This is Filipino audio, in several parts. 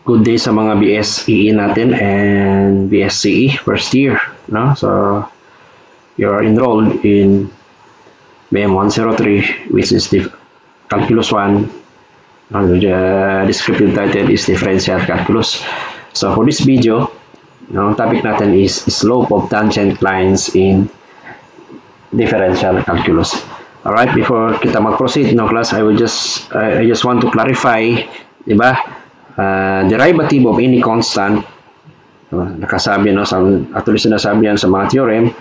Good day sa mga BSEE natin and BSCE first year, no? So you're enrolled in BM 103, which is the Calculus 1. The descriptive title is Differential Calculus. So for this video, topic natin is slope of tangent lines in differential calculus. Alright, before kita mag-proceed, class, I just want to clarify, diba? Derivative of any constant, nakasabi, actually sinasabi yan sa mga theorem,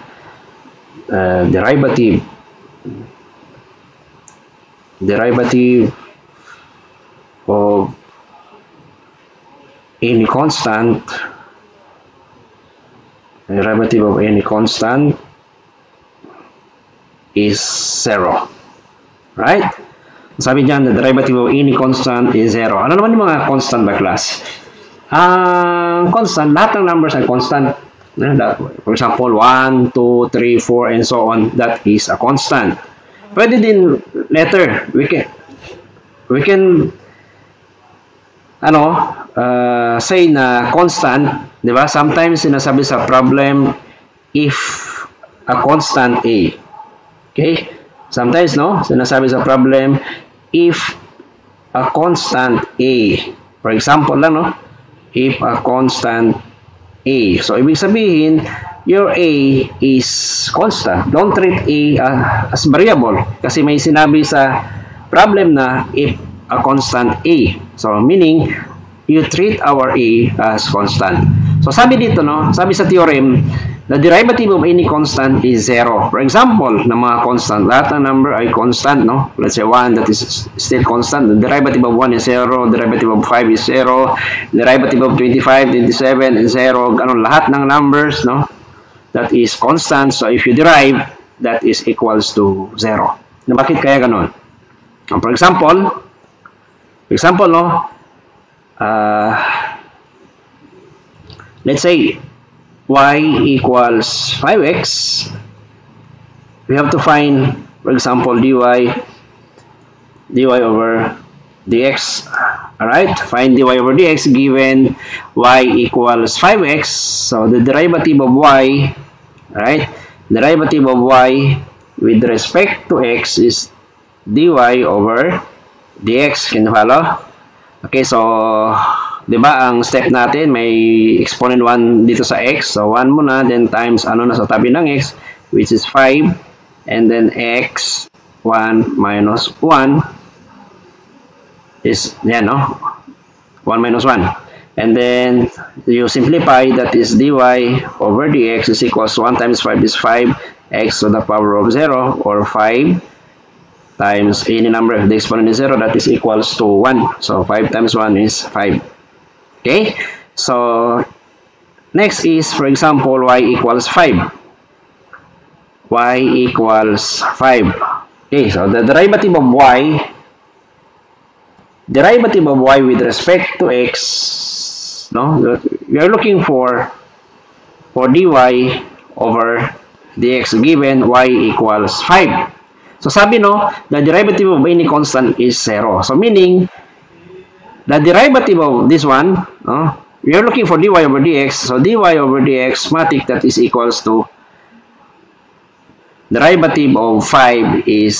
derivative of any constant, is zero, right? Sabi dyan, the derivative of any constant is zero. Ano naman yung mga constant ba, class? Constant, lahat ng numbers ay constant. For example, 1, 2, 3, 4, and so on. That is a constant. Pwede din letter. We can say na constant, di ba? Sometimes sinasabi sa problem, if a constant A. Okay? Sometimes, sinasabi sa problem, if a constant A. For example lang, if a constant A. So, ibig sabihin, your A is constant. Don't treat A as variable. Kasi may sinabi sa problem na if a constant A. So, meaning, you treat our A as constant. So, sabi dito, sabi sa theorem, the derivative of any constant is zero. For example, ng mga constant, lahat ng number ay constant, Let's say 1, that is still constant. The derivative of 1 is 0, derivative of 5 is 0, derivative of 25, 27 is 0. Lahat ng numbers, that is constant. So, if you derive, that is equals to 0. Bakit kaya ganun? For example, let's say, y equals 5x, we have to find, for example, dy over dx. Alright, find dy over dx given y equals 5x. So the derivative of y, derivative of y with respect to x is dy over dx. Can you follow? Okay, so diba ang step natin may exponent 1 dito sa x, so 1 muna, then times sa tabi ng x, which is 5, and then x 1 minus 1 is 1 minus 1, and then you simplify, that is dy over dx is equals to 1 times 5 is 5, x to the power of 0, or 5 times any number if the exponent is 0, that is equals to 1. So 5 times 1 is 5. Okay, so next is, for example, y equals 5. Y equals 5. Okay, so the derivative of y with respect to x, we are looking for dy over dx given y equals 5. So sabi the derivative of any constant is 0. So meaning, the derivative of this one, we are looking for dy over dx. So dy over dx, matic, that is equals to derivative of 5 is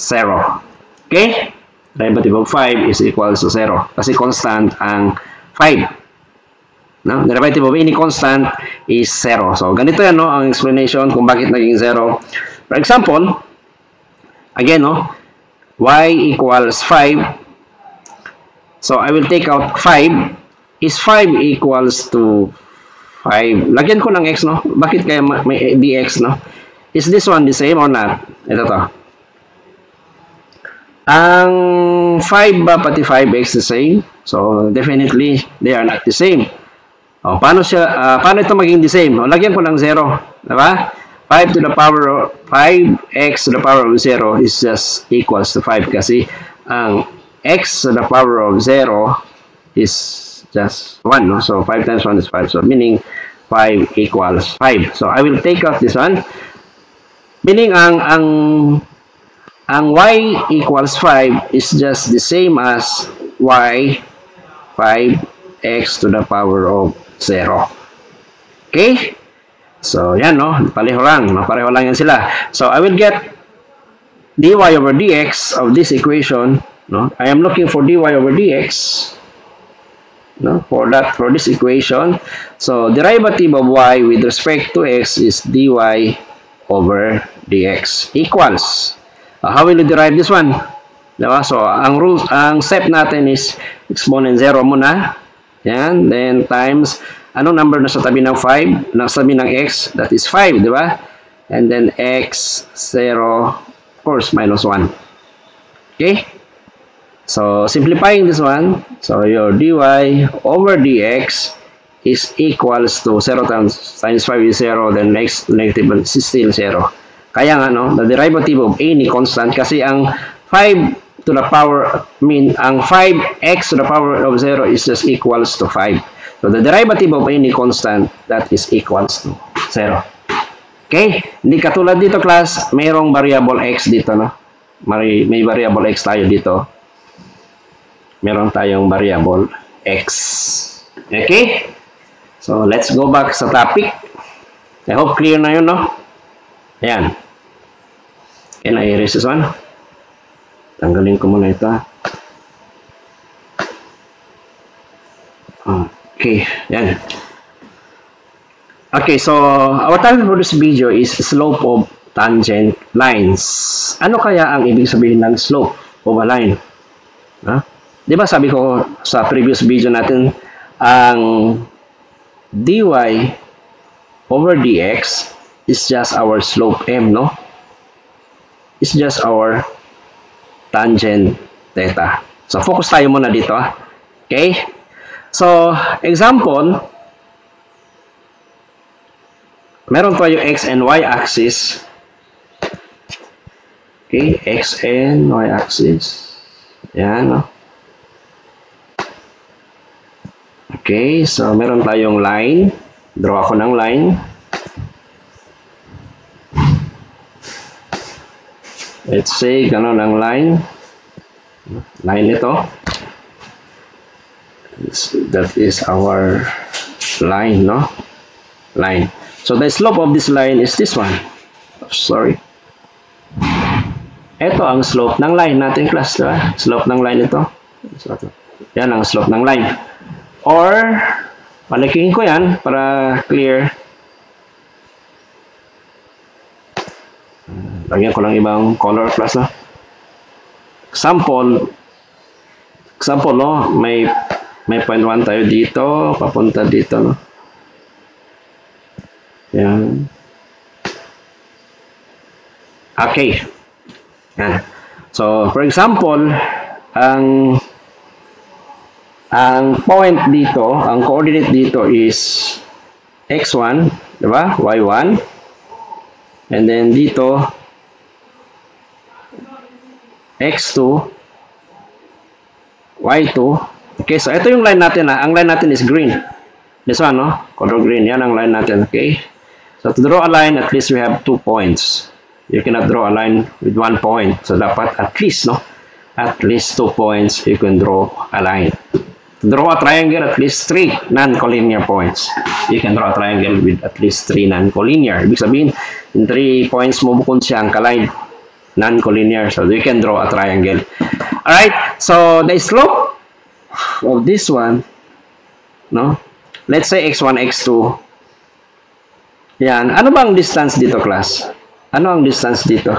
0. Okay? Derivative of 5 is equals to 0. Kasi constant ang 5. Derivative of any constant is 0. So ganito yan, ang explanation kung bakit naging 0. For example, again, y equals 5. So, I will take out 5. Is 5 equals to 5? Lagyan ko ng x, Bakit kaya may dx, Is this one the same or not? Ito to. Ang 5 ba pati 5x the same? So, definitely, they are not the same. Paano ito maging the same? Lagyan ko ng 0. Diba? 5 to the power of 5x to the power of 0 is just equals to 5 kasi ang x to the power of 0 is just 1, so 5 times 1 is 5, so meaning 5 equals 5. So I will take out this one, meaning ang y equals 5 is just the same as y 5 x to the power of 0. Okay? So, yan, no? Pareho lang yan sila. So, I will get dy over dx of this equation, no? I am looking for dy over dx, no? For this equation. So, derivative of y with respect to x is dy over dx equals. How will you derive this one? Diba? So, ang step natin is exponent 0 muna. Yan. Then, times, anong number na sa tabi ng 5? Nasa tabi ng x, that is 5, di ba? And then, x, 0, of course, minus 1. Okay? So, simplifying this one, so your dy over dx is equals to 0 times 5 is 0, then next negative is still 0. Kaya nga, no, the derivative of any constant, kasi ang 5 to the power, ang 5x to the power of 0 is just equals to 5. So, the derivative of any constant, that is equals to 0. Okay? Hindi katulad dito, class, mayroong variable x dito, no? May variable x tayo dito. Meron tayong variable x. Okay? So, let's go back sa topic. I hope clear na yun, no? Ayan. Can I erase this one? Tanggalin ko muna ito. Okay, yan. Okay, so our topic for this video is slope of tangent lines. Ano kaya ang ibig sabihin ng slope of a line? Di ba sabi ko sa previous video natin, ang dy over dx is just our slope m, no? It's just our tangent theta. So, focus tayo muna dito. Okay? So, example, meron tayo x and y axis. Okay? X and y axis. Yan, no? Okay? So, meron tayong line. Draw ako ng line. Let's say, gano'n ang line. Line ito. That is our line, no? Line. So, the slope of this line is this one. Sorry. Ito ang slope ng line natin, class, diba? Slope ng line ito. Yan ang slope ng line. Or, palikin ko yan para clear. Lagyan ko lang ibang color, class, no? Example, no? May point 1 tayo dito, papunta dito, no? Yan. Okay. Yan. So, for example, ang point dito, ang coordinate dito is x1, di ba? y1. And then dito, x2, y2. Okay, so ito yung line natin. Ang line natin is green. This one, no? Color green. Yan ang line natin. Okay? So to draw a line, at least we have 2 points. You cannot draw a line with 1 point. So dapat at least, no? At least 2 points you can draw a line. To draw a triangle, at least 3 non-collinear points. You can draw a triangle with at least 3 non-collinear. Ibig sabihin, in 3 points mo bukod siyang kaline. Non-collinear. So you can draw a triangle. Alright, so the slope of this one, no? Let's say x1, x2. Yan. Ano ba ang distance dito, class? Ano ang distance dito?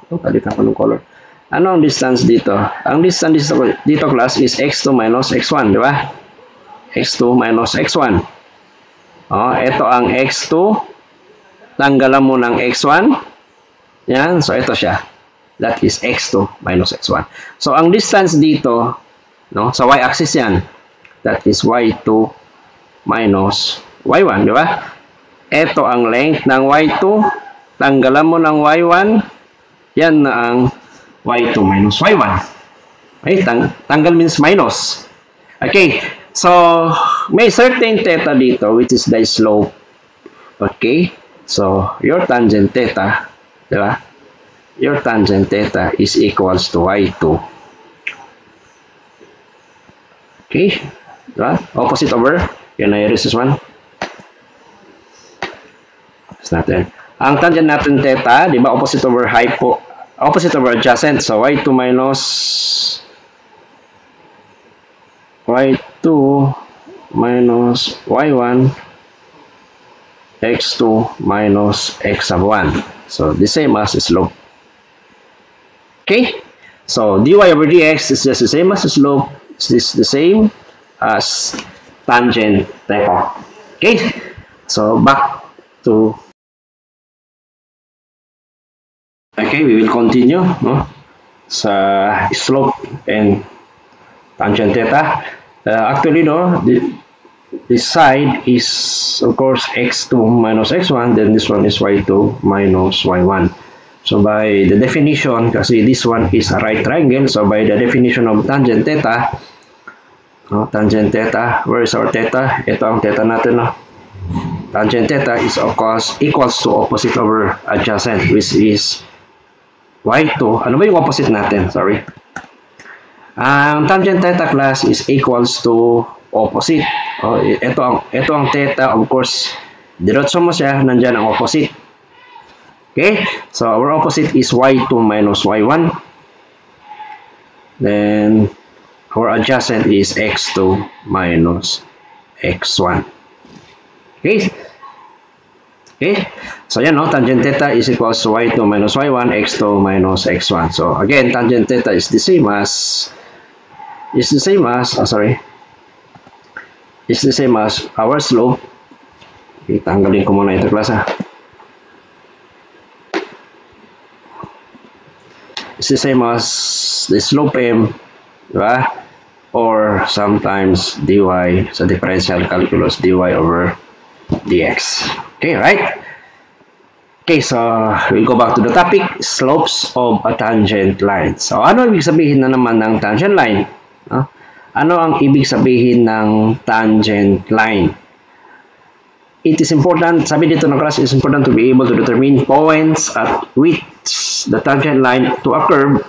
Palitan ko ng color. Ano ang distance dito? Ang distance dito, class, is x2 minus x1, di ba? x2 minus x1. Ito ang x2. Tanggalan mo ng x1. Yan, so ito siya. That is x2 minus x1. So, ang distance dito, no, sa y-axis yan, that is y2 minus y1, di ba? Ito ang length ng y2, tanggalan mo ng y1, yan na ang y2 minus y1. Okay, tanggal means minus. Okay, so, may certain theta dito, which is the slope. Okay, so, your tangent theta, diba? Your tangent theta is equals to y2. Okay? Diba? Opposite over, yun na resist 1. It's natin. Ang tangent natin theta, di ba, opposite over adjacent. So, y2 minus y1 x2 minus x sub 1. So, the same as slope. Okay? So, dy over dx is just the same as slope. Is the same as tangent theta. Okay? So, back to... Okay, we will continue, no? Sa slope and tangent theta. Actually, no, this side is, of course, x2 minus x1, then this one is y2 minus y1. So, by the definition, kasi this one is a right triangle, so by the definition of tangent theta, no, tangent theta, where is our theta? Ito ang theta natin, no? Tangent theta is, of course, equals to opposite over adjacent, which is y2. Ano ba yung opposite natin? Sorry. Ang tangent theta class is equals to opposite. Ito ang theta, of course, diretso mo siya, nandyan ang opposite. Okay? So, our opposite is y2 minus y1. Then, our adjacent is x2 minus x1. Okay? Okay? So, yan, no? Tangent theta is equals to y2 minus y1, x2 minus x1. So, again, tangent theta is the same as our slope. Okay, tanggalin ko muna ito, class, ha? It's the same as the slope m, diba? Or sometimes dy sa differential calculus, dy over dx. Okay, right? Okay, so we'll go back to the topic, slopes of a tangent line. So, ano ibig sabihin na naman ng tangent line? Ano ang ibig sabihin ng tangent line? It is important, sabi dito ng class, it is important to be able to determine points at which the tangent line to a curve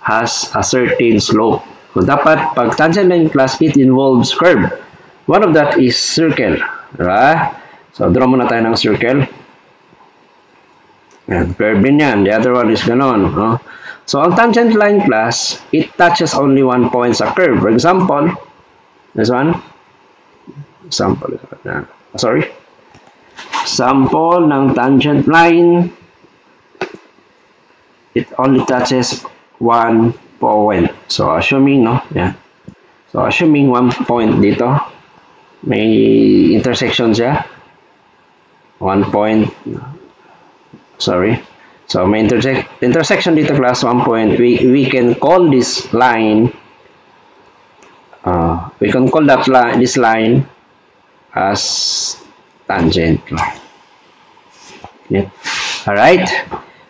has a certain slope. So, dapat, pag tangent line class, it involves curve. One of that is circle. Diba? So, draw muna tayo ng circle. Yan, curve din yan. The other one is ganon. No? So, ang tangent line class, it touches only one point sa curve. For example, this one. Example ng tangent line, it only touches one point. So, assuming, no? Yan. So, assuming one point dito, may intersection siya. One point. Sorry. So, may intersection dito, class, 1 point. We can call this line, this line as tangent line. Okay. Alright.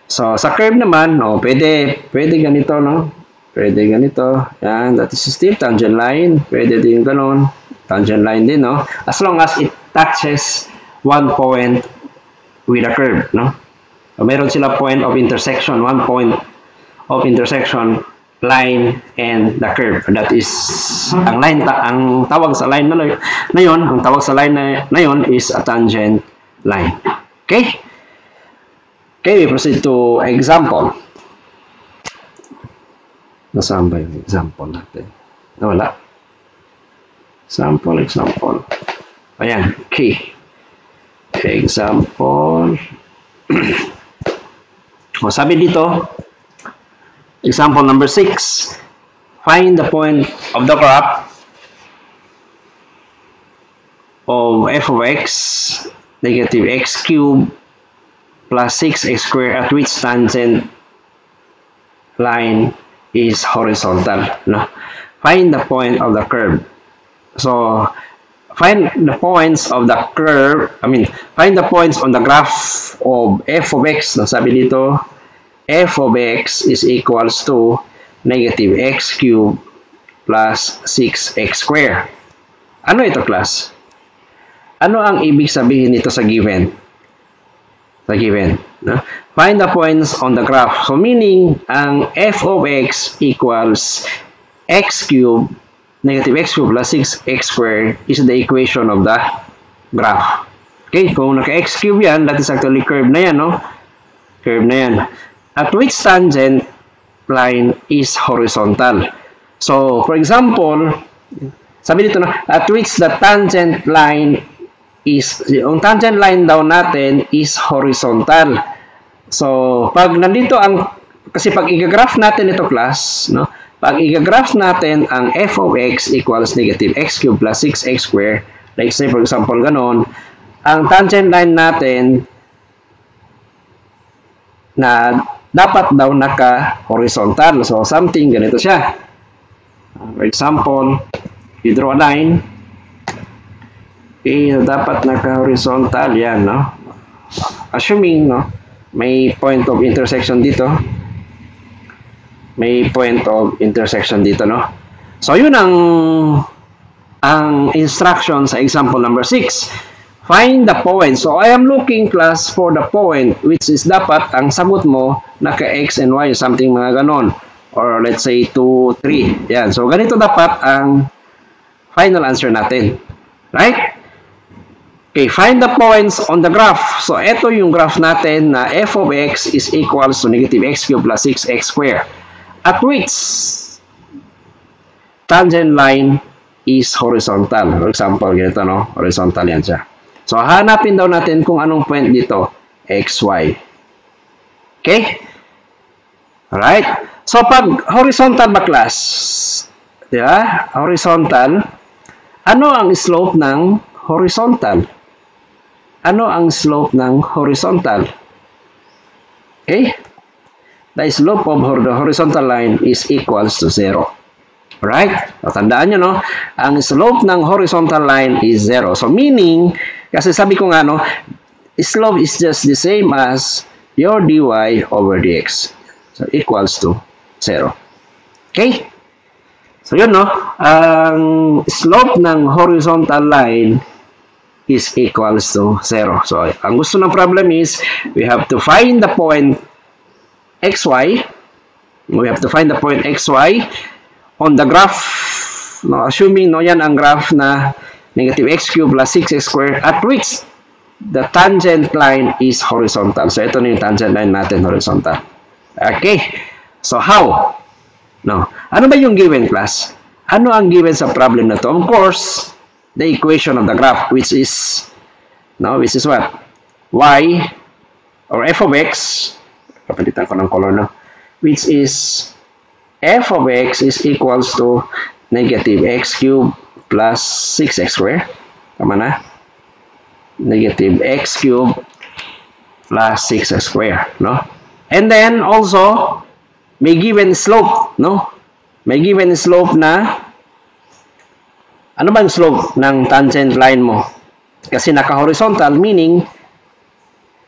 So, sa curve naman, pwede ganito, no? Pwede ganito. Yan, that is still tangent line. Pwede din ganon. Tangent line din, no? As long as it touches one point with a curve, no? So, meron sila point of intersection, one point of intersection, line, and the curve. That is, ang tawag sa line na yon, ang tawag sa line na yon is a tangent line. Okay? Okay, we proceed to example. Nasaan ba yung example natin? Wala. Example. Ayan, okay. Example. O, sabi dito, example number 6, find the point of the graph of f of x negative x cubed plus 6x squared at which tangent line is horizontal. No? Find the point of the curve. So, find the points of the curve, find the points on the graph of f of x. Sabi dito, f of x is equals to negative x cubed plus 6x squared. Ano ito, class? Ano ang ibig sabihin nito sa given? No? Find the points on the graph. So, meaning, ang f of x equals x cubed negative x cubed plus 6x squared is the equation of the graph. Okay, kung naka-x cube yan, that is actually curve na yan, no? Curve na yan. At which tangent line is horizontal? So, for example, sabi dito na, at which the tangent line is, yung tangent line daw natin is horizontal. So, pag nandito ang, kasi pag i-graph natin ito class, no? Pag i-graph natin ang f of x equals negative x cubed plus 6x squared, like say for example ganon, ang tangent line natin na dapat daw naka-horizontal. So, something ganito siya. For example, you draw a line. Okay, dapat naka-horizontal. Yan, no? Assuming, no, may point of intersection dito. May point of intersection dito, no? So, yun ang instruction sa example number 6. Find the point. So, I am looking class for the point which is dapat ang sagot mo naka-x and y, something mga ganon. Or let's say 2, 3. Yan. So, ganito dapat ang final answer natin. Right? Okay, find the points on the graph. So, ito yung graph natin na f of x is equals to negative x cubed plus 6x squared. At which tangent line is horizontal. For example, ganito, no? Horizontal yan siya. So, hanapin daw natin kung anong point dito. XY. Okay? Alright? So, pag horizontal ba class? Diba? Horizontal. Ano ang slope ng horizontal? Ano ang slope ng horizontal? Okay? The slope of the horizontal line is equals to 0. Alright? So, tandaan nyo, no? Ang slope ng horizontal line is 0. So, meaning, kasi sabi ko nga, no, slope is just the same as your dy over dx. So, equals to 0. Okay? So, yun, no? Ang slope ng horizontal line is equals to 0. So, ang gusto ng problem is, we have to find the point xy. We have to find the point xy on the graph. No, assuming, no, yan ang graph na negative x cubed plus 6x squared at which the tangent line is horizontal. So, ito na yung tangent line natin, horizontal. Okay. So, how? No. Ano ba yung given, class? Ano ang given sa problem na to? Of course, the equation of the graph, which is, no, which is what? Y, or f of x, kapalitan ko ng color, no? Which is, f of x is equals to negative x cubed plus 6x squared. Tama na? Negative x cubed plus 6x squared, no? And then also may given slope, no? May given slope na, ano ba yung slope ng tangent line mo? Kasi naka-horizontal, meaning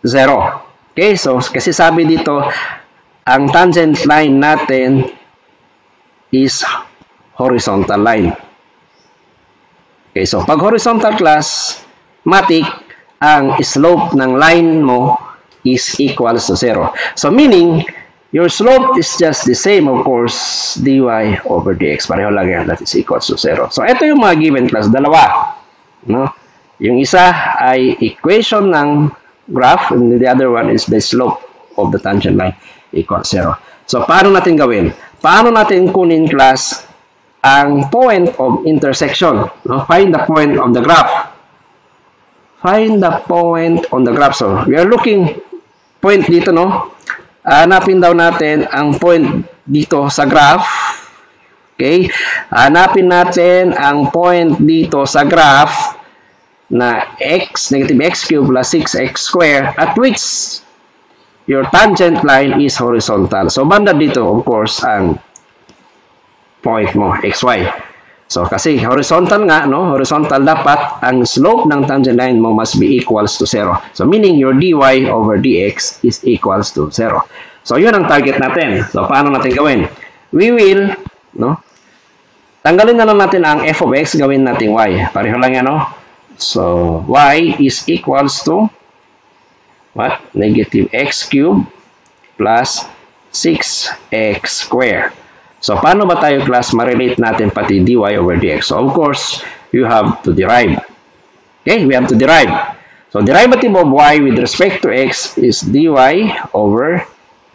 0. Okay, so kasi sabi dito ang tangent line natin is horizontal line. Okay, so pag horizontal class, matik, ang slope ng line mo is equals to 0. So meaning, your slope is just the same, of course, dy over dx. Pareho lang yan, that is equals to 0. So ito yung mga given class, dalawa. No? Yung isa ay equation ng graph, and the other one is the slope of the tangent line equals 0. So paano natin gawin? Paano natin kunin class ang point of intersection? No? Find the point of the graph. Find the point on the graph. So, we are looking point dito, no? Hanapin daw natin ang point dito sa graph. Okay? Hanapin natin ang point dito sa graph na x, negative x cubed plus 6x squared at which your tangent line is horizontal. So, banda dito, of course, ang point mo, xy. So, kasi horizontal nga, no? Horizontal dapat, ang slope ng tangent line mo must be equals to 0. So, meaning your dy over dx is equals to 0. So, yun ang target natin. So, paano natin gawin? We will, no? Tanggalin na lang natin ang f of x, gawin natin y. Pareho lang yan, no? So, y is equals to what? Negative x cubed plus 6x squared. So, paano ba tayo class ma-relate natin pati dy over dx? So, of course, you have to derive. Okay, we have to derive. So, derivative of y with respect to x is dy over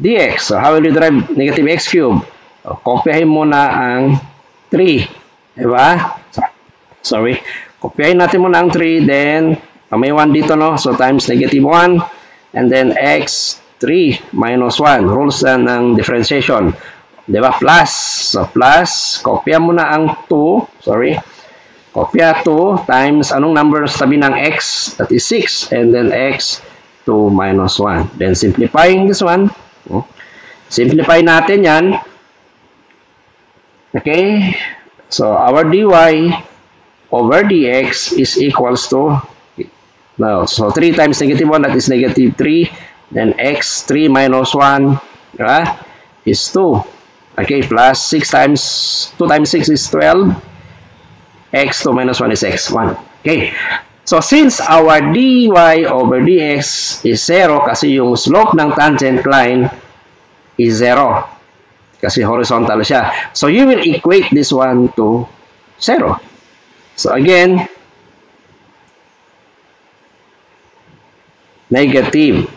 dx. So, how will you derive negative x cubed? So, kopyahin muna ang 3. Diba? Sorry. Kopyahin natin muna ang 3, then, may 1 dito, no? So, times negative 1, and then x 3 minus 1. Rules na ng differentiation. Diba? Plus. So, plus. Kopya mo na ang 2. Sorry. Kopya 2 times anong number sa tabi ng x? That is 6. And then x 2 minus 1. Then, simplifying this one. Simplify natin yan. Okay? So, our dy over dx is equals to now. So, 3 times negative 1, that is negative 3. Then, x 3 minus 1 is 2. Okay, plus 6 times 2 times 6 is 12. X2 minus 1 is x1. Okay. So, since our dy over dx is 0, kasi yung slope ng tangent line is 0. Kasi horizontal siya. So, you will equate this one to 0. So, again, negative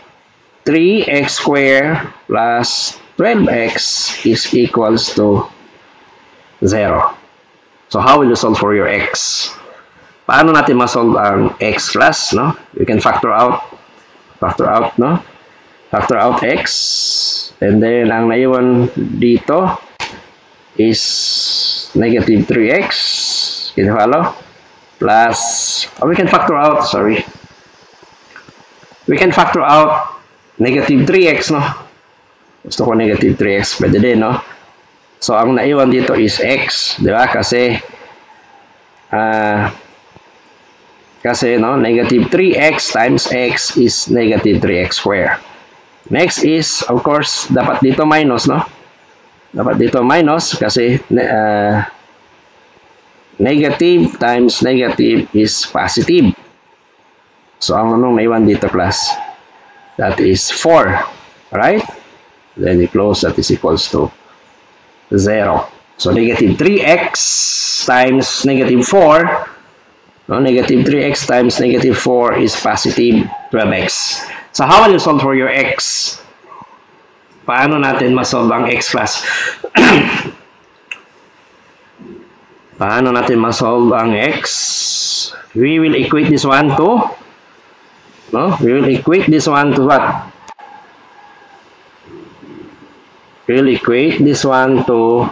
3x squared plus 12x is equals to 0. So, how will you solve for your x? Paano natin ma-solve ang x class, no? We can factor out, no? Factor out x. And then, ang naiwan dito is negative 3x. Can you follow? Plus, we can factor out, sorry. We can factor out negative 3x, no? Gusto ko negative 3x. Pwede din, no? So, ang naiwan dito is x. Di ba? Kasi, no? Negative 3x times x is negative 3x squared. Next is, of course, dapat dito minus, no? Dapat dito minus kasi negative times negative is positive. So, ang anong naiwan dito, class? That is 4. Alright? Then you close, that is equals to 0. So, negative 3x times negative 4. No, negative 3x times negative 4 is positive 12x. So, how will you solve for your x? Paano natin ma-solve ang x class? Paano natin ma-solve ang x? We will equate this one to, no? We will equate this one to what? We'll equate this one to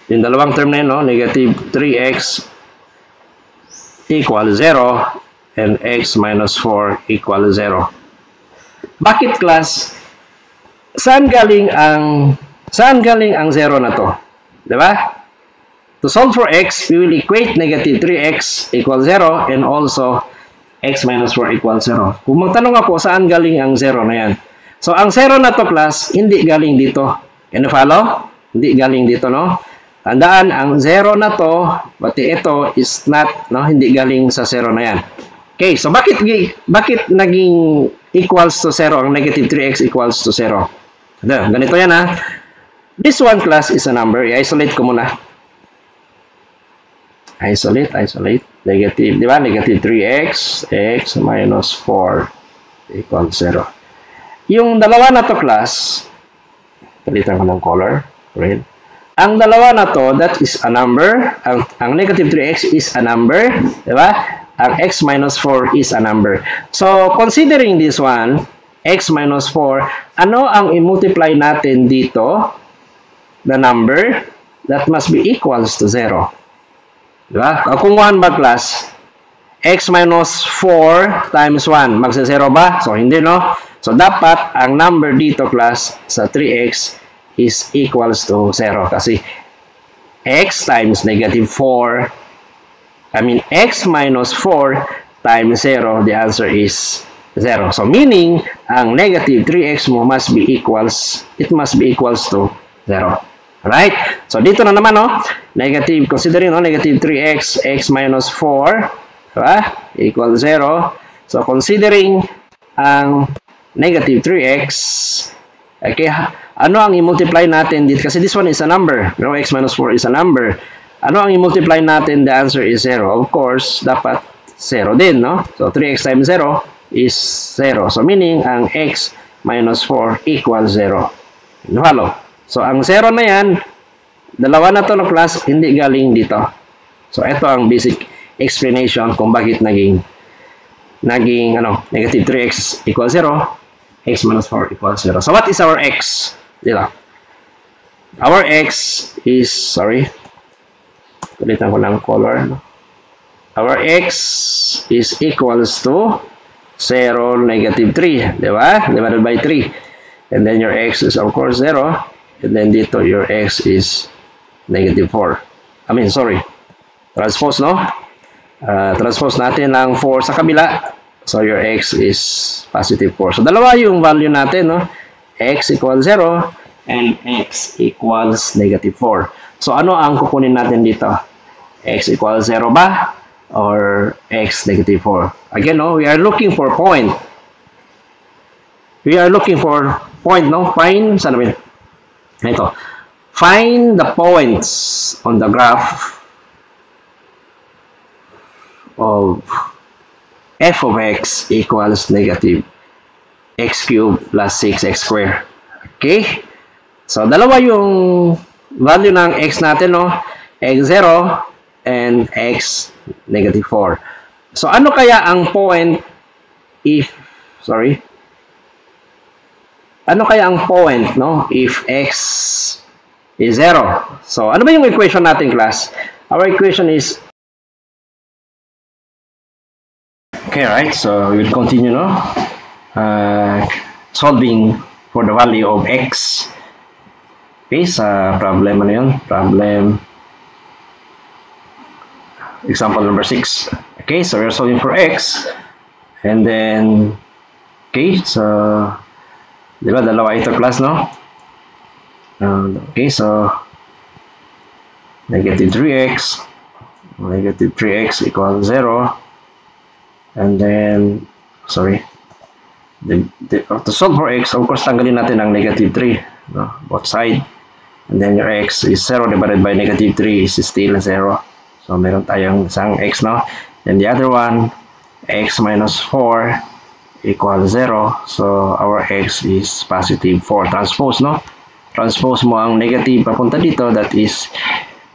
yung dalawang term na yun, no? Negative 3x equal 0 and x minus 4 equal 0. Bakit, class? Saan galing ang 0 na to? Diba? To solve for x, we will equate negative 3x equal 0 and also x minus 4 equal 0. Kung magtanong ako, saan galing ang 0 na yan? So, ang 0 na to, class, hindi galing dito. Can you follow? Hindi galing dito, no? Tandaan, ang 0 na to, pati ito is not, no? Hindi galing sa 0 na yan. Okay, so bakit naging equals to 0 ang negative 3x equals to 0? Ganito yan, ha? This one, class, is a number. I-isolate ko muna. Isolate. Negative, di ba? Negative 3x, x minus 4 equals 0. Yung dalawa na to, class, palitan ko ng color, red. Ang dalawa na to, that is a number. Ang negative 3x is a number, di ba? Ang x minus 4 is a number. So, considering this one, x minus 4, ano ang i-multiply natin dito? The number that must be equals to 0. Di ba? Kung 1 ba, class, x minus 4 times 1, magsa-0 ba? So, hindi, no? So, dapat ang number dito, class, sa 3x is equals to 0. Kasi x times negative 4, x minus 4 times 0, the answer is 0. So, meaning, ang negative 3x mo must be equals to 0. Alright? So, dito na naman, no? Negative, considering, no? Negative 3x, x minus 4, diba? Equal 0. So, considering ang negative 3x, okay, ano ang i-multiply natin dito? Kasi this one is a number. Pero x minus 4 is a number. Ano ang i-multiply natin? The answer is 0. Of course, dapat 0 din, no? So, 3x times 0 is 0. So, meaning, ang x minus 4 equals 0. Follow? So, ang 0 na yan, dalawa na to na class, hindi galing dito. So, ito ang basic explanation kung bakit naging negative 3x equals 0, x minus 4 equals 0. So, what is our x? Dito. Our x is, palitan ko ng color. Our x is equals to 0, negative 3. Diba? Divided by 3. And then your x is of course 0. And then dito your x is negative 4. Transpose, no? Transpose natin ang 4 sa kabila. So your x is positive 4. So dalawa yung value natin, no? X equals 0 and x equals negative 4. So ano ang kukunin natin dito? X equals 0 ba? Or x negative 4? Again, no? We are looking for point. No? Find, saan namin? Ito. Find the points on the graph of f of x equals negative x cubed plus 6x squared. Okay? So, dalawa yung value ng x natin, no? x0 and x negative 4. So, ano kaya ang point ano kaya ang point, no? If x is 0. So, ano ba yung equation natin, class? Our equation is okay, right? So, we will continue, no? Solving for the value of x. Okay, sa problem, ano yun? Problem example number 6. Okay, so we're solving for x. And then, okay, so, di ba, dalawa ito, class, no? Okay, so, negative 3x equals 0. And then, to solve for x, of course, tanggalin natin ang negative 3, no? Both side. And then your x is 0 divided by negative 3 is still 0. So, meron tayong isang x, no? And the other one, x minus 4 equals 0. So, our x is positive 4. Transpose, no? Transpose mo ang negative papunta dito, that is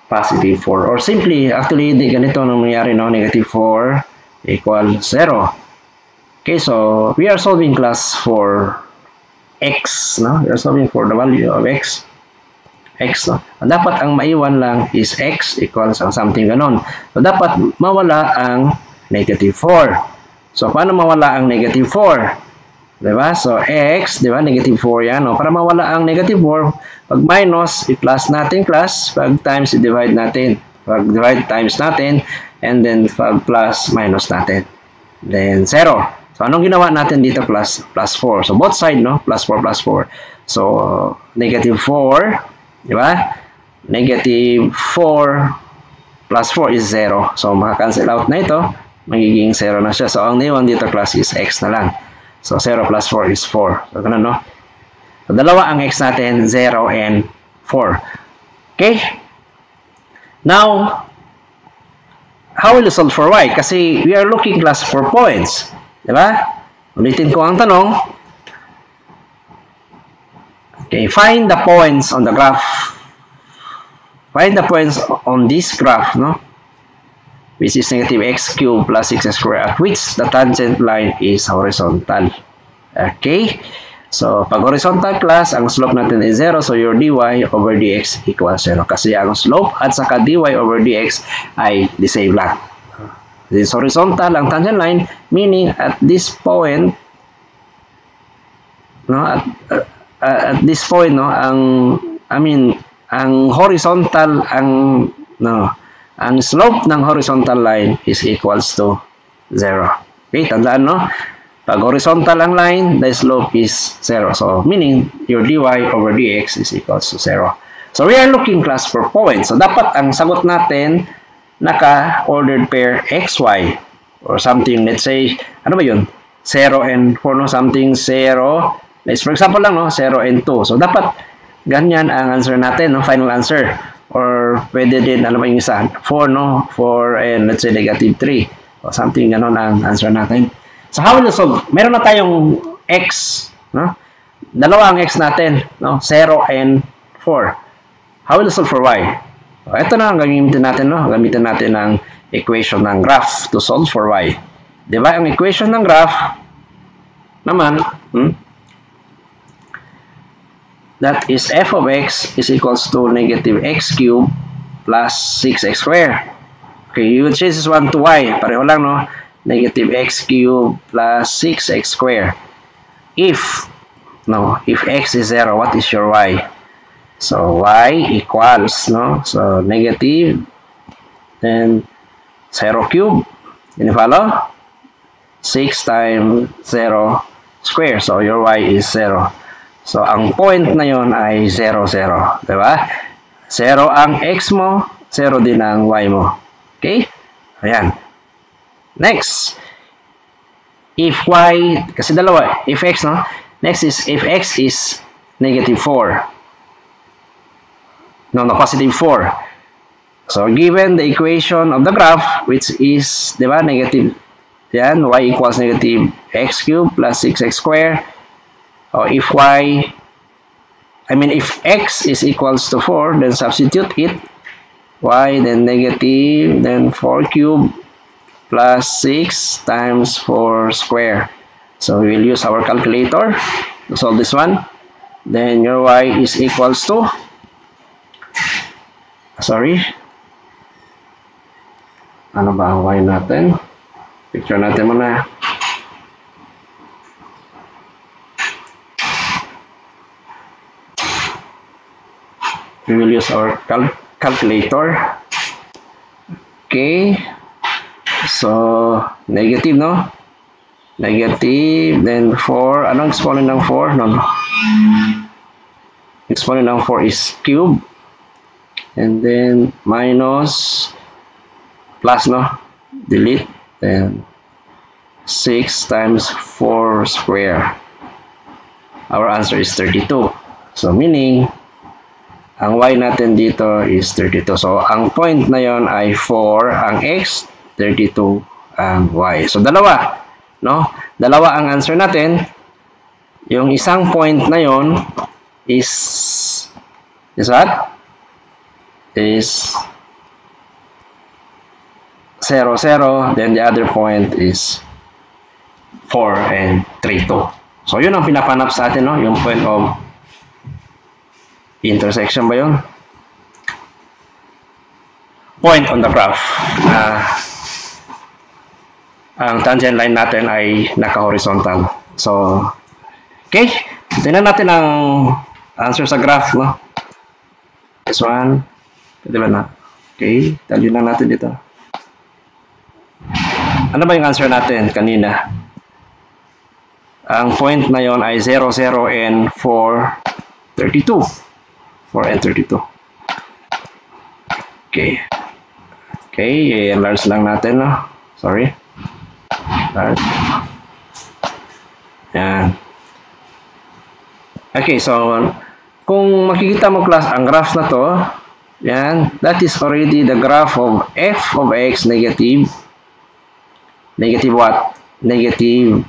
positive 4. Or simply, actually, hindi ganito nang nangyari, no? Negative 4 equals 0. Okay, so, we are solving, class, for x, no? We are solving for the value of x, no? Dapat ang maiwan lang is x equals ang something ganon. So, dapat mawala ang negative 4. So, paano mawala ang negative 4? Diba? So, x, diba? Negative 4 yan. No? Para mawala ang negative 4, pag minus, i-plus natin, class. Pag times, i-divide natin. Pag divide, times natin. And then, pag plus, minus natin. Then, 0. So, anong ginawa natin dito, class? Plus 4. So, both side, no? Plus 4, plus 4. So, negative 4. Diba? Negative 4 plus 4 is 0. So, maka-cancel out na ito. Magiging 0 na siya. So, ang naiwan dito, class, is x na lang. So, 0 plus 4 is 4. So, ganun, no? So, dalawa ang x natin, 0 and 4. Okay? Now, how will you solve for y? Kasi we are looking, class, for points. Diba? Ulitin ko ang tanong. Okay, find the points on the graph. Find the points on this graph, no? Which is negative x cubed plus 6x squared, at which the tangent line is horizontal. Okay? So, pag horizontal, class, ang slope natin is 0. So, your dy over dx equals 0. Kasi ang slope at saka dy over dx ay the same lang. This is horizontal ang tangent line, meaning at this point, no? At this point, no, ang horizontal, ang slope ng horizontal line is equals to 0. Okay, tandaan, no? Pag horizontal ang line, the slope is 0. So, meaning, your dy over dx is equals to 0. So, we are looking, class, for points. So, dapat ang sagot natin, naka-ordered pair xy. Or something, let's say, ano ba yun? 0 and 4, no? Something 0. Let's, for example lang, no? 0 and 2. So, dapat ganyan ang answer natin, no? Final answer. Or pwede din, ano ba yung isa? 4, no? 4 and let's say negative 3. O something ganon ang answer natin. So how will you solve? Meron na tayong x, no? Dalawa ang x natin, no? 0 and 4. How will you solve for y? O, ito na ang gamitin natin, no? Gamitin natin ang equation ng graph to solve for y. Diba? Ang equation ng graph naman, that is f of x is equals to negative x cubed plus 6x squared. Okay, you will change this one to y. Pareho lang, no? Negative x cubed plus 6x squared. If x is 0, what is your y? So, y equals, no? So, negative, then 0 cube. Can you follow? 6 times 0 square. So, your y is 0. So, ang point na yon ay 0, 0. Diba? 0 ang x mo, 0 din ang y mo. Okay? Ayan. Next. If y, kasi dalawa, if x, no? Next is, if x is negative 4. No, positive 4. So, given the equation of the graph, which is, diba, negative, yan, y equals negative x cubed plus 6x squared. Or if if x is equals to 4, then substitute it. Y, then negative, then 4 cubed plus 6 times 4 square. So we will use our calculator to solve this one. Then your y is equals to, ano ba ang y natin? Picture natin muna. We will use our calculator. Okay. So, negative, no? Negative, then 4. Anong exponent ng 4? No. Exponent ng 4 is cube. And then, minus, plus, no? Delete. Then, 6 times 4 square. Our answer is 32. So, meaning, ang y natin dito is 32. So, ang point na yon ay 4 ang x, 32 ang y. So, dalawa. No? Dalawa ang answer natin. Yung isang point na yon is what? Is 0, 0. Then, the other point is 4 and 3, 2. So, yun ang pinapanap sa atin, no? Yung point of intersection ba yun? Point on the graph. Ang tangent line natin ay naka-horizontal. So, okay. Tingnan natin ang answer sa graph, no? This one. Pwede ba na? Okay. Tally lang natin dito. Ano ba yung answer natin kanina? Ang point na yon ay 0, 0 and 4, 32. 4 and 32. Okay. Okay, i-enlarge lang natin, no? Sorry. Enlarge. Yan. Okay, so, kung makikita mo class, ang graph na to, yan, that is already the graph of f of x negative what? Negative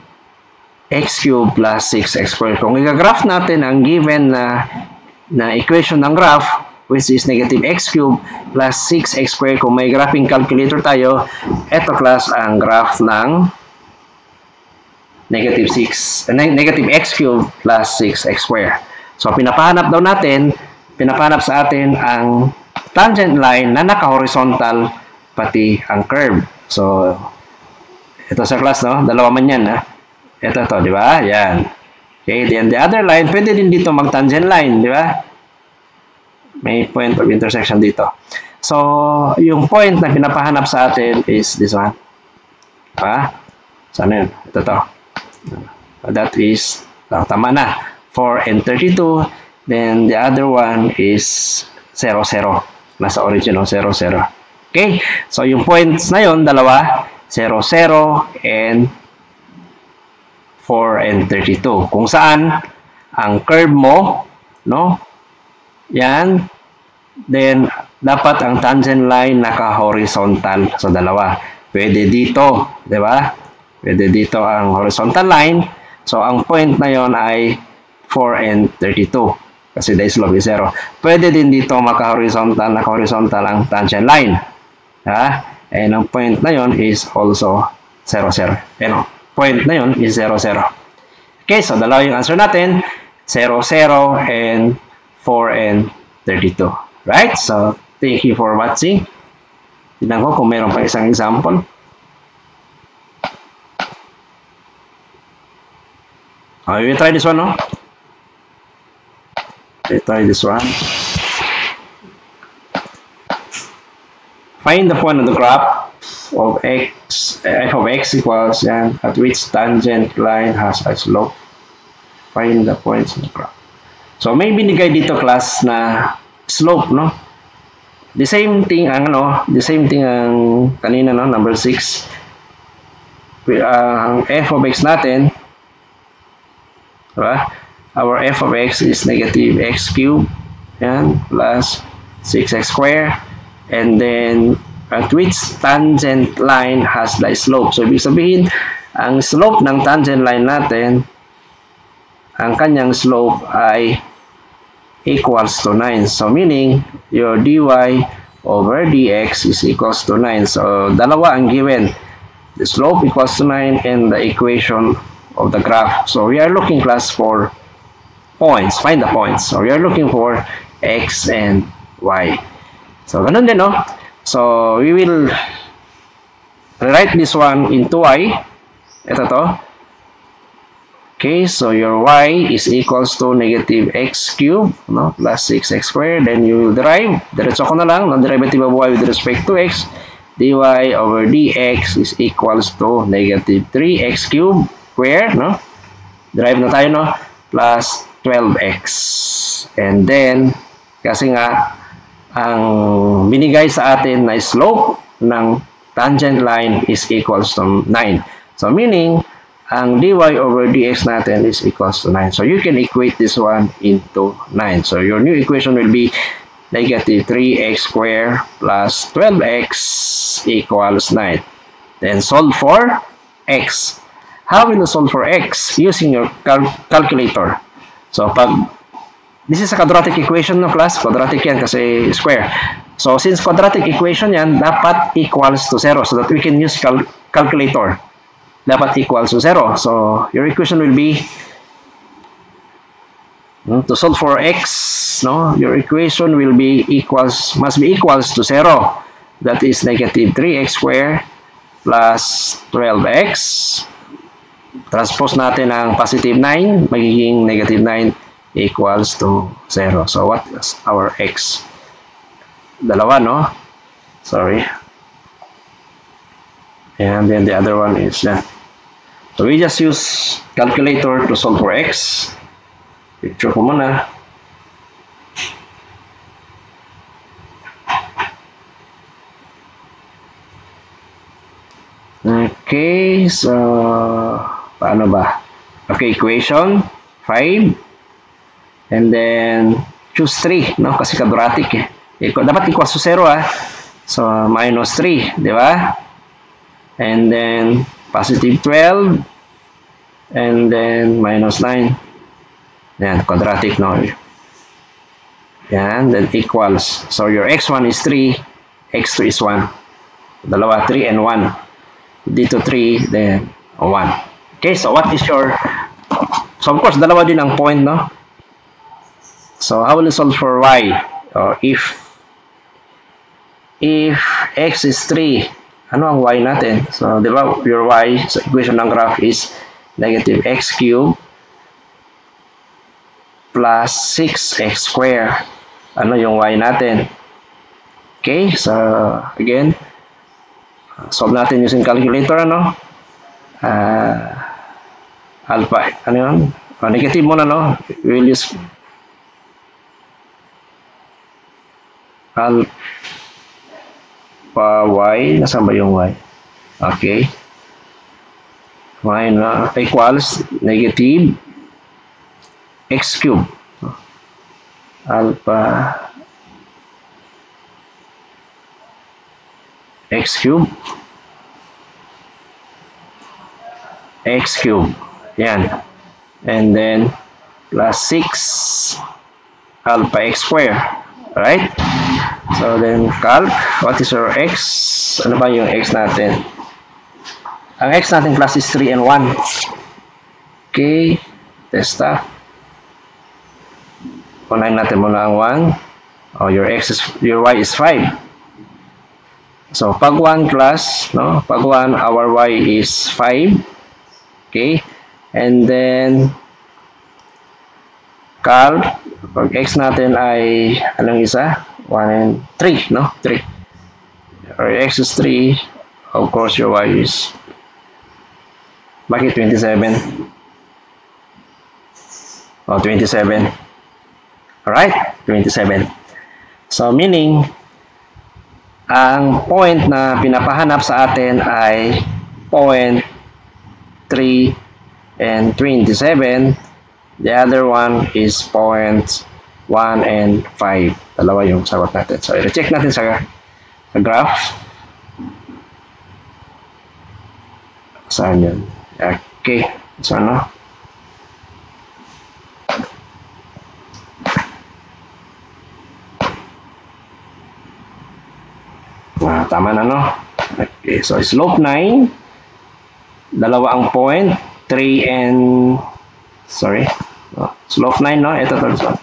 x cubed plus 6x squared. Kung i-graph natin ang given na equation ng graph, which is negative x cubed plus 6x squared, kung may graphing calculator tayo, eto class ang graph ng negative x cubed plus 6x squared. So, pinapahanap sa atin ang tangent line na naka-horizontal pati ang curve. So, ito sa class, no? Dalawa man yan, ha? Ito, di ba? Yan. Okay, then the other line, pwede din dito mag-tangent line, di ba? May point of intersection dito. So, yung point na pinapahanap sa atin is this one. Ha? Saan yun? Ito to. That is, tama na. 4 and 32. Then, the other one is 0, 0. Nasa original, 0, 0. Okay? So, yung points na yun, dalawa, 0, 0, and 4 and 32. Kung saan, ang curve mo, no? Yan. Then, dapat ang tangent line naka-horizontal sa dalawa. Pwede dito, di ba? Pwede dito ang horizontal line. So, ang point na yon ay 4 and 32. Kasi the slope is 0. Pwede din dito naka-horizontal ang tangent line. Ha? And ang point na yon is also 0, 0. Point na yon is 0, 0. Okay, so dalawa yung answer natin. 0, 0, and 4 and 32. Right? So, thank you for watching. Tignan ko kung mayroon pa isang example. We will try this one, no? Let's try this one. Find the point of the graph of f of x equals yan, at which tangent line has a slope. Find the points in the graph. So, may binigay dito class na slope, no? The same thing ang kanina, no, number 6. Ang f of x natin, diba? Our f of x is negative x cubed, yan, plus 6x squared, and then at which tangent line has the slope. So, ibig sabihin, ang slope ng tangent line natin, ang kanyang slope ay equals to 9. So, meaning, your dy over dx is equals to 9. So, dalawa ang given. The slope equals to 9 and the equation of the graph. So, we are looking class for points. Find the points. So, we are looking for x and y. So, ganun din, no? So, we will rewrite this one into y. Ito to. Okay, so your y is equals to negative x cubed, no, plus 6x squared. Then you will derive, diretso ko na lang, ng derivative of y with respect to x, dy over dx is equals to negative 3x cubed square, no? Derive na tayo, no? Plus 12x. And then, kasi nga, ang binigay sa atin na slope ng tangent line is equals to 9. So, meaning, ang dy over dx natin is equals to 9. So, you can equate this one into 9. So, your new equation will be negative 3x squared plus 12x equals 9. Then, solve for x. How will you solve for x? Using your calculator. So, this is a quadratic equation, no, class? Quadratic yan kasi square. So, since quadratic equation yan, dapat equals to 0 so that we can use calculator. Dapat equals to 0. So, your equation will be, to solve for x, no, your equation will be must be equals to 0. That is negative 3x squared plus 12x. Transpose natin ang positive 9, magiging negative 9 equals to 0. So, what is our x? Dalawa, no? Sorry. And then the other one is that. So, we just use calculator to solve for x. Picture ko muna. Okay, so, paano ba? Okay, equation, 5. And then, choose 3, no? Kasi quadratic eh. Dapat equals to 0, ah. So, minus 3, di ba? And then, positive 12, and then minus 9. Yan, quadratic, no? Yan, then equals. So, your x1 is 3, x2 is 1. Dalawa, 3 and 1. Dito 3, then 1. Okay, so what is your... So, of course, dalawa din ang point, no? So, how will you solve for y? If x is 3, ano ang y natin? So, di ba, your y sa equation ng graph is negative x cubed plus 6x squared. Ano yung y natin? Okay, so, again, solve natin using calculator, ano? Alpha, ano yun? Negative muna, no? We will use alpha y, nasaan ba yung y? Okay. Equals negative x cubed. alpha x cube yan, and then plus 6 alpha x square. Right? So then calc, what is your x? Ano ba yung x natin? Ang x natin plus is 3 and 1. Okay, testa. Unahin natin muna ang 1. Oh, your y is 5. So pag 1 plus, no? Pag 1, our y is 5. Okay? And then calc, pag x natin ay anong isa? 1 and 3, no? 3. Or x is 3, of course your y is, bakit 27? Oh, 27. Alright? 27. So, meaning, ang point na pinapahanap sa atin ay point 3 and 27. The other one is point 1 and 5. Dalawa yung sagot natin. So, i-check natin sa graph. Saan yun? Okay. So, ano? Tama na, no? Okay. So, slope 9. Dalawa ang point. 3 and... Sorry. No. Slope 9, no? Ito to.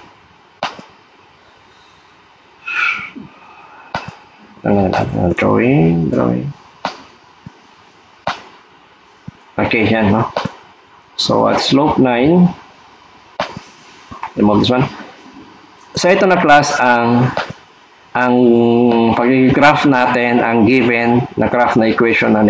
Drawing. Okay, yan, no? So, at slope 9, remove this one. So, ito na class ang pag-graph natin ang given na graph na equation na